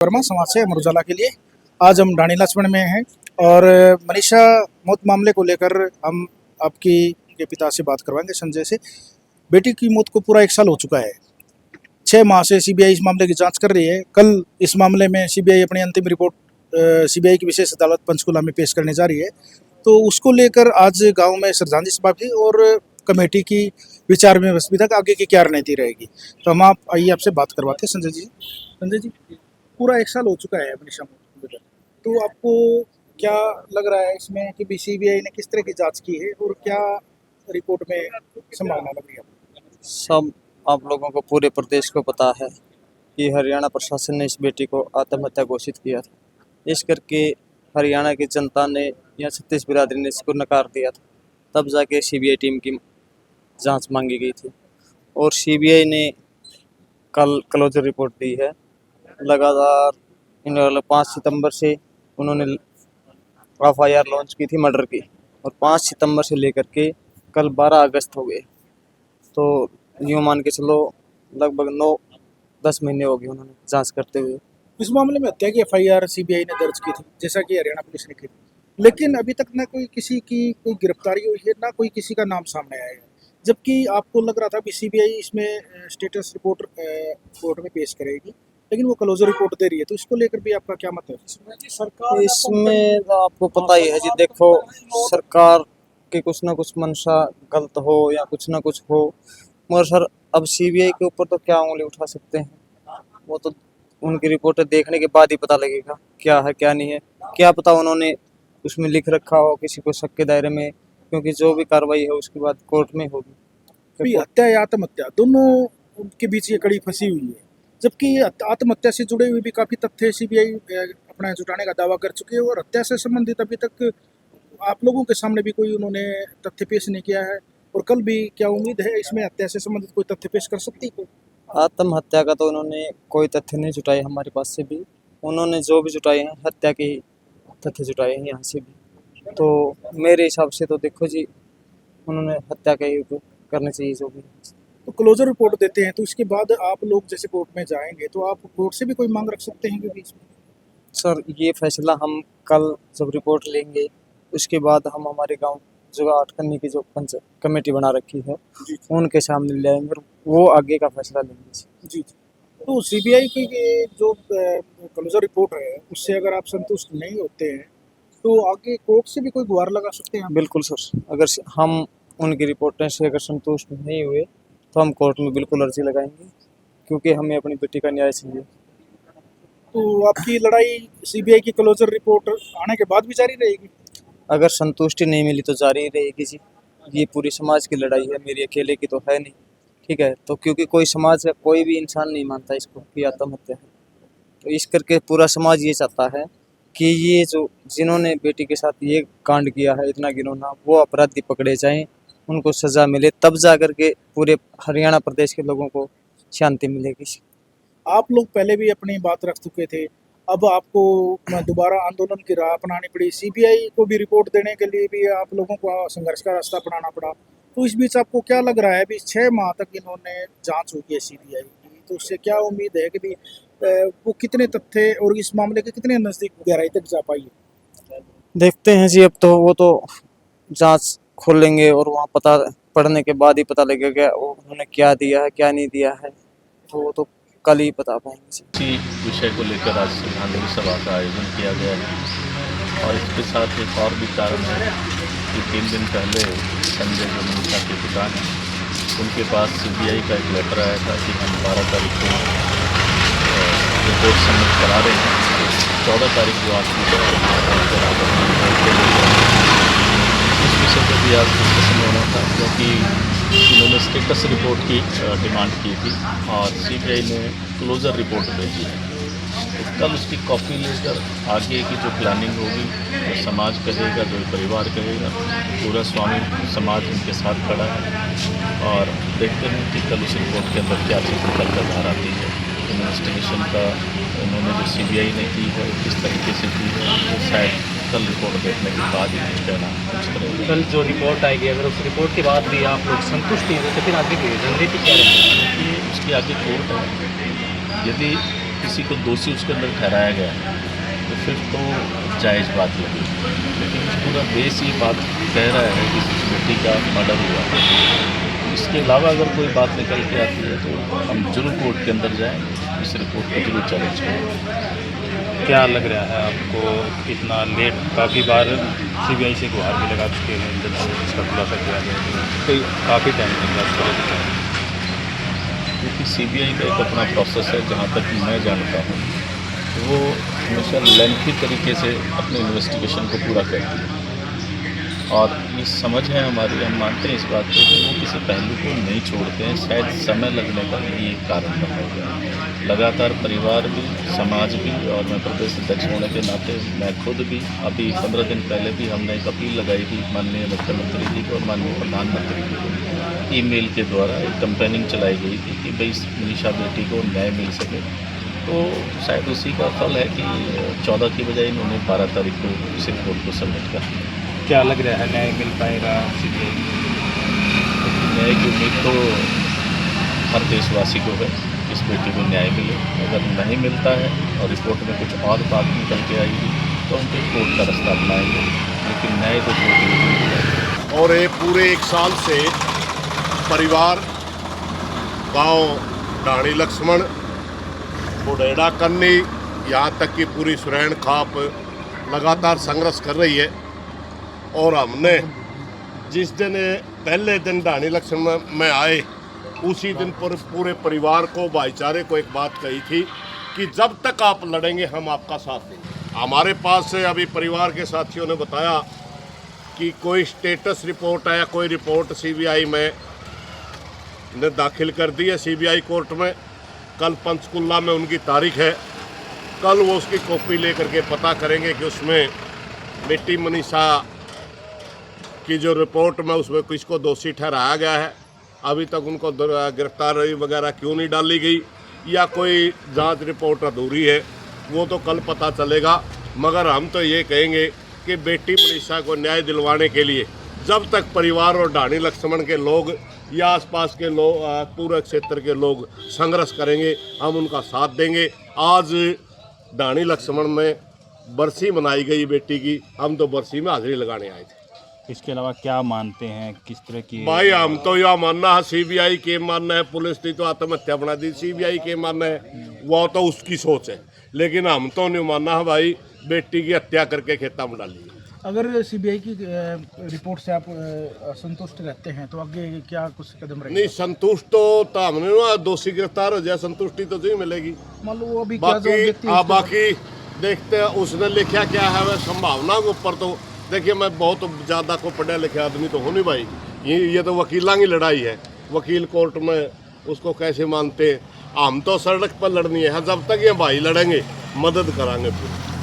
वर्मा समाज से अमर उजाला के लिए। आज हम ढाणी लक्ष्मण में हैं और मनीषा मौत मामले को लेकर हम आपकी के पिता से बात करवाएंगे, संजय से। बेटी की मौत को पूरा 1 साल हो चुका है। 6 माह से सीबीआई इस मामले की जांच कर रही है। कल इस मामले में सीबीआई अपनी अंतिम रिपोर्ट सीबीआई की विशेष अदालत पंचकुला में पेश करने जा रही है। तो उसको लेकर आज गांव में श्रद्धांजलि सभा की और कमेटी की विचार विमर्श भी तक आगे की क्या रणनीति रहेगी। तो हम आइए आपसे बात करवाते हैं संजय जी। संजय जी, पूरा 1 साल हो चुका है मनीषा मौत को लेकर, तो आपको क्या लग रहा है इसमें कि सीबीआई ने किस तरह की जांच की है और क्या रिपोर्ट में संभावना लग रही है? सब आप लोगों को पूरे प्रदेश को पता है कि हरियाणा प्रशासन ने इस बेटी को आत्महत्या घोषित किया था। इस करके हरियाणा की जनता ने या छत्तीस बिरादरी ने इसको नकार दिया था। तब जाके सीबीआई टीम की जांच मांगी गई थी और सीबीआई ने कल क्लोजर रिपोर्ट दी है। लगातार इन 5 सितंबर से उन्होंने एफआईआर लॉन्च की थी मर्डर की, और 5 सितंबर से लेकर के कल 12 अगस्त हो गए। तो यूँ मान के चलो लगभग 9-10 महीने हो गए उन्होंने जांच करते हुए। इस मामले में हत्या की एफआईआर सीबीआई ने दर्ज की थी, जैसा कि हरियाणा पुलिस ने की थी, लेकिन अभी तक ना कोई किसी की कोई गिरफ्तारी हुई है, ना कोई किसी का नाम सामने आया है। जबकि आपको लग रहा था कि सीबीआई इसमें स्टेटस रिपोर्ट कोर्ट में पेश करेगी, लेकिन वो क्लोजर रिपोर्ट दे रही है। तो इसको लेकर भी आपका क्या मत है? सरकार इसमें तो आपको पता ही है जी, देखो सरकार की कुछ ना कुछ मंशा गलत हो या कुछ ना कुछ हो, मगर सर अब सीबीआई के ऊपर तो क्या उंगली उठा सकते हैं? वो तो उनकी रिपोर्टें देखने के बाद ही पता लगेगा क्या है क्या नहीं है। क्या पता उन्होंने उसमें लिख रखा हो किसी को शक के दायरे में, क्योंकि जो भी कार्रवाई है उसके बाद कोर्ट में होगी। भी हत्या या आत्महत्या दोनों के बीच ये कड़ी फंसी हुई है, जबकि आत्महत्या से जुड़े हुए भी काफी तथ्य सीबीआई अपना जुटाने का दावा कर चुकी है और हत्या से संबंधित अभी तक आप लोगों के सामने भी कोई उन्होंने तथ्य पेश नहीं किया है। और कल भी क्या उम्मीद है इसमें हत्या से संबंधित कोई तथ्य पेश कर सकती है? आत्महत्या का तो उन्होंने कोई तथ्य नहीं जुटाए हमारे पास से भी। उन्होंने जो भी जुटाए हैं हत्या के तथ्य जुटाए हैं यहाँ से भी। तो मेरे हिसाब से तो देखो जी, उन्होंने हत्या का ही करना चाहिए जो भी। तो क्लोजर रिपोर्ट देते हैं तो इसके बाद आप लोग जैसे कोर्ट में जाएंगे तो आप कोर्ट से भी कोई मांग रख सकते हैं कि बीच में? सर ये फैसला हम कल जब रिपोर्ट लेंगे उसके बाद हम हमारे गांव जुगाड़ करने की जो पंच कमेटी बना रखी है जी उनके सामने ले आएंगे और वो आगे का फैसला लेंगे। जी जी। तो सीबीआई की ये जो क्लोजर रिपोर्ट है उससे अगर आप संतुष्ट नहीं होते हैं तो आगे कोर्ट से भी कोई गुहार लगा सकते हैं आप? बिल्कुल सर, अगर हम उनकी रिपोर्टें से अगर संतुष्ट नहीं हुए तो हम कोर्ट में बिल्कुल अर्जी लगाएंगे, क्योंकि हमें अपनी बेटी का न्याय चाहिए। तो आपकी लड़ाई सीबीआई की क्लोजर रिपोर्ट आने के बाद भी जारी रहेगी? अगर संतुष्टि नहीं मिली तो जारी रहेगी जी। ये पूरी समाज की लड़ाई है, मेरी अकेले की तो है नहीं। ठीक है, तो क्योंकि कोई समाज का कोई भी इंसान नहीं मानता इसको कि आत्महत्या है, तो इस करके पूरा समाज ये चाहता है कि ये जो जिन्होंने बेटी के साथ ये कांड किया है इतना घिनौना, वो अपराधी पकड़े जाएं, उनको सजा मिले, तब जा कर के पूरे हरियाणा प्रदेश के लोगों को शांति मिलेगी। आप लोग पहले भी अपनी बात रख चुके थे, अब आपको दोबारा आंदोलन की राह अपनानी पड़ी, सीबीआई को भी रिपोर्ट देने के लिए भी आप लोगों को संघर्ष का रास्ता अपनाना पड़ा। तो इस बीच आपको क्या लग रहा है अभी 6 माह तक इन्होंने जांच हुई है सीबीआई की, तो उससे क्या उम्मीद है कि भी वो कितने तथ्य और इस मामले के कितने नज़दीक गहराई तक जा पाई है? देखते हैं जी, अब तो वो तो जांच खोलेंगे और वहाँ पता पड़ने के बाद ही पता लगेगा उन्होंने क्या दिया है क्या नहीं दिया है, तो वो तो कल ही बता पाएंगे जी। इसी विषय को लेकर आज श्रद्धांजलि सभा का आयोजन किया गया है और इसके साथ एक और भी कारण है कि 3 दिन पहले संजय जो मनीषा के पिता हैं उनके पास सीबीआई का एक लेटर आया था कि हम 12 तारीख को रिपोर्ट सबमिट करा रहे हैं। 14 तारीख को आखिरी इस विषय पर भी आज डिस्कशन होना था, क्योंकि उन्होंने स्टेटस रिपोर्ट की डिमांड की थी और सीबीआई ने क्लोजर रिपोर्ट भेजी है। तो कल उसकी कॉपी लेकर आगे की जो प्लानिंग होगी, जो समाज कहेगा, जो परिवार कहेगा, पूरा स्वामी समाज उनके साथ खड़ा है और देखते हैं कि कल उस रिपोर्ट के अंदर क्या चीज़ निकल कर बाहर आती है। इन्वेस्टिगेशन का उन्होंने जो सीबीआई ने की है किस तरीके से की है, तो शायद कल रिपोर्ट देखने के बाद ही कुछ कहना कुछ करेंगे। कल जो रिपोर्ट आएगी अगर उस रिपोर्ट के बाद भी आप लोग संतुष्ट नहीं हो तो फिर आगे की रणनीति क्या रहेगी? कि उसकी आगे कोर्ट है। यदि किसी को दोषी उसके अंदर ठहराया गया है तो फिर तो जायज़ बात लगी, लेकिन पूरा देश ये बात कह रहा है कि इस बेटी का मर्डर हुआ है। इसके अलावा अगर कोई बात निकल के आती है तो हम जरूर कोर्ट के अंदर जाएंगे, इस रिपोर्ट को जरूर चैलेंज करेंगे। क्या लग रहा है आपको इतना लेट? काफ़ी बार सीबीआई से गुहार भी लगा चुके हैं, जल्द से इसका खुलासा किया जाए, तो काफ़ी टाइम लग रहा है इसको। क्योंकि सीबीआई का एक अपना प्रोसेस है, जहाँ तक मैं जानता हूँ वो हमेशा लेंथी तरीके से अपने इन्वेस्टिगेशन को पूरा करती है, और ये समझ है हमारी, हम मानते हैं इस बात को कि वो किसी पहलू को नहीं छोड़ते हैं। शायद समय लगने का ये एक कारण बना हुआ है। लगातार परिवार भी, समाज भी, और मैं प्रदेश अध्यक्ष होने के नाते मैं खुद भी, अभी 15 दिन पहले भी हमने एक अपील लगाई थी माननीय मुख्यमंत्री जी को और माननीय प्रधानमंत्री जी को। ईमेल के द्वारा एक कैंपेनिंग चलाई गई थी कि भाई मनीषा बेटी को न्याय मिल सके। तो शायद उसी का फल है कि 14 की बजाय इन्होंने 12 तारीख को इस रिपोर्ट को सबमिट कर दिया। क्या लग रहा है न्याय मिल पाएगा सीबीआई? न्याय की उम्मीद तो हर देशवासी को है, इस बेटी को न्याय मिले। अगर नहीं मिलता है और रिपोर्ट में कुछ और बात निकल के आएगी तो हम फिर कोर्ट का रास्ता अपनाएंगे, लेकिन न्याय तो कोर्ट। और ये पूरे 1 साल से परिवार गांव ढाणी लक्ष्मण, बुढ़ेड़ा कन्नी, यहाँ तक कि पूरी सुरैन खाप लगातार संघर्ष कर रही है। और हमने जिस दिन पहले दिन ढाणी लक्ष्मण में आए उसी दिन पर पूरे परिवार को, भाईचारे को एक बात कही थी कि जब तक आप लड़ेंगे हम आपका साथ देंगे। हमारे पास से अभी परिवार के साथियों ने बताया कि कोई स्टेटस रिपोर्ट है, कोई रिपोर्ट सीबीआई में ने दाखिल कर दी है सीबीआई कोर्ट में। कल पंचकुला में उनकी तारीख है, कल वो उसकी कॉपी लेकर के पता करेंगे कि उसमें बेटी मनीषा की जो रिपोर्ट में उसमें किसको दोषी ठहराया गया है। अभी तक उनको गिरफ्तारी वगैरह क्यों नहीं डाली गई, या कोई जांच रिपोर्ट अधूरी है, वो तो कल पता चलेगा। मगर हम तो ये कहेंगे कि बेटी मनीषा को न्याय दिलवाने के लिए जब तक परिवार और ढाणी लक्ष्मण के लोग या आसपास के लोग, पूरे क्षेत्र के लोग संघर्ष करेंगे, हम उनका साथ देंगे। आज ढाणी लक्ष्मण में बरसी मनाई गई बेटी की, हम तो बरसी में हाजिरी लगाने आए थे। इसके अलावा क्या मानते हैं, किस तरह की? भाई हम तो यह मानना है, सीबीआई के मानना है, पुलिस ने तो आत्महत्या बना दी, सीबीआई के मानना है वो तो उसकी सोच है, लेकिन हम तो नहीं मानना है भाई बेटी की हत्या करके खेता में डाली। अगर सीबीआई की रिपोर्ट से आप संतुष्ट रहते हैं तो आगे क्या कुछ कदम रहेगा? नहीं, संतुष्ट तो हमने ना, दोषी गिरफ्तार हो जाए संतुष्टि तो नहीं मिलेगी। मान लो वो अभी क्या जो बाकी व्यक्ति है बाकी देखते हैं उसने लिखा क्या है, वह संभावना के ऊपर तो देखिए, मैं बहुत ज़्यादा को पढ़े लिखे आदमी तो हूँ नहीं भाई, ये तो वकीलों की लड़ाई है, वकील कोर्ट में उसको कैसे मानते हैं। हम तो सड़क पर लड़नी है, जब तक ये भाई लड़ेंगे मदद कराएंगे।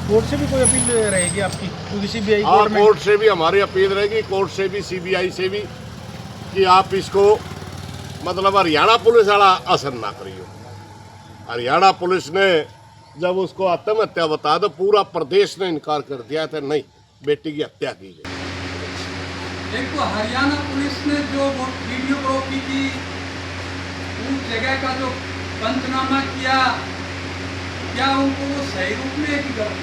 कोर्ट से भी कोई अपील रहेगी आपकी? क्योंकि सीबीआई कोर्ट से भी हमारी अपील रहेगी, कोर्ट से भी, सीबीआई से भी, कि आप इसको मतलब हरियाणा पुलिस वाला असर ना करियो। हरियाणा पुलिस ने जब उसको आत्महत्या बताया तो पूरा प्रदेश ने इनकार कर दिया था, नहीं बेटी की हत्या की गई। एक तो हरियाणा पुलिस ने जो वीडियोग्राफी की उस जगह का जो पंचनामा किया, क्या उनको वो सही रूप में एक गलत?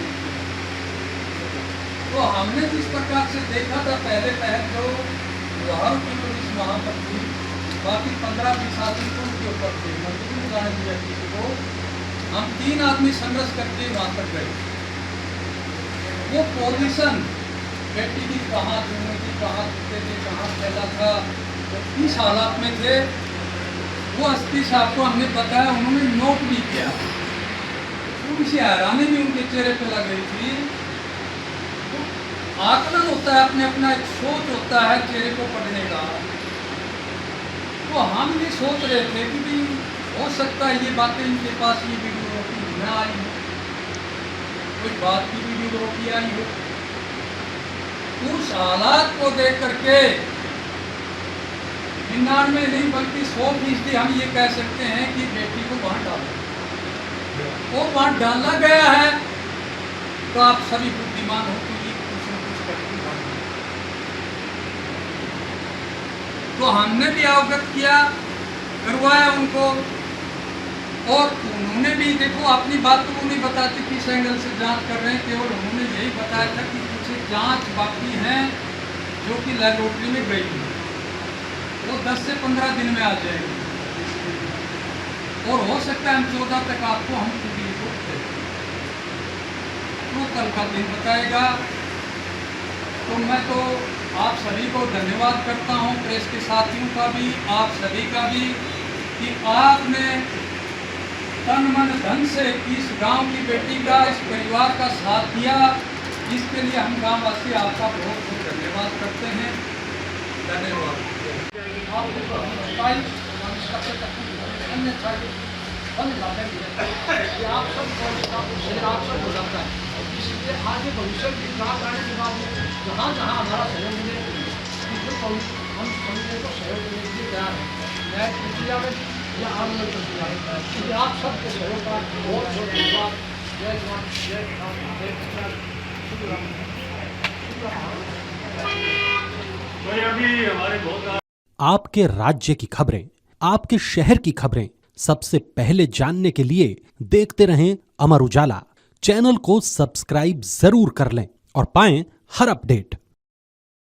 तो हमने जिस प्रकार से देखा था पहले जो लाहौर की पुलिस वहाँ पर थी, बाकी 15-20 आदमी तो उनके ऊपर थे, मजबूर जाने दिया किसी को। हम 3 आदमी संघर्ष करके वहाँ तक गए। वो पोजीशन बेटी की कहाँ जुम्मे थी, कहाँ छुट्टे थे, कहाँ फैला था, तो किस हालात में थे, वो एसपी साहब को हमने बताया, उन्होंने नोट भी किया। थोड़ी सी हैरानी भी उनके चेहरे पे लग रही थी। तो आकलन होता है, अपने अपना एक सोच होता है चेहरे को पढ़ने का। तो हम ये सोच रहे थे कि भी हो सकता है ये बातें इनके पास ये वीडियोग्राफी न आई हो, कोई बात की वीडियोग्राफी आई हो। उस हालात को देख करके 99 नहीं बल्कि 100% हम ये कह सकते हैं कि बेटी को वहाँ डाला, वो वहाँ डाला गया है। तो आप सभी बुद्धिमान हो कि कुछ न कुछ करके डालेंगे। तो हमने भी अवगत किया, करवाया उनको और उन्होंने भी देखो अपनी बात तो वो नहीं बताते किस एंगल से जांच कर रहे हैं, केवल उन्होंने यही बताया था कि कुछ जांच बाकी हैं जो कि लैबोरेटरी में गई है, वो 10 से 15 दिन में आ जाएगी और हो सकता है हम 14 तक आपको हम पूरी रिपोर्ट दें, तो कल का दिन बताएगा। तो मैं तो आप सभी को धन्यवाद करता हूं, प्रेस के साथियों का भी, आप सभी का भी, कि आपने तन मन धन से इस गांव की बेटी का, इस परिवार का साथ दिया। इसके लिए हम गांववासी आपका बहुत बहुत धन्यवाद करते हैं। धन्यवाद। इसलिए आगे भविष्य की बात आने के बाद जहाँ जहाँ हमारा सहयोग मिले हम सभी को सहयोग देने के लिए तैयार हैं। न्याय प्रक्रिया में या आंदोलन प्रक्रिया में, इसलिए आप सबके सहयोग का बहुत बहुत धन्यवाद। जय जवान, जय किसान, जय किसान। आपके राज्य की खबरें, आपके शहर की खबरें सबसे पहले जानने के लिए देखते रहें अमर उजाला। चैनल को सब्सक्राइब जरूर कर लें और पाएं हर अपडेट।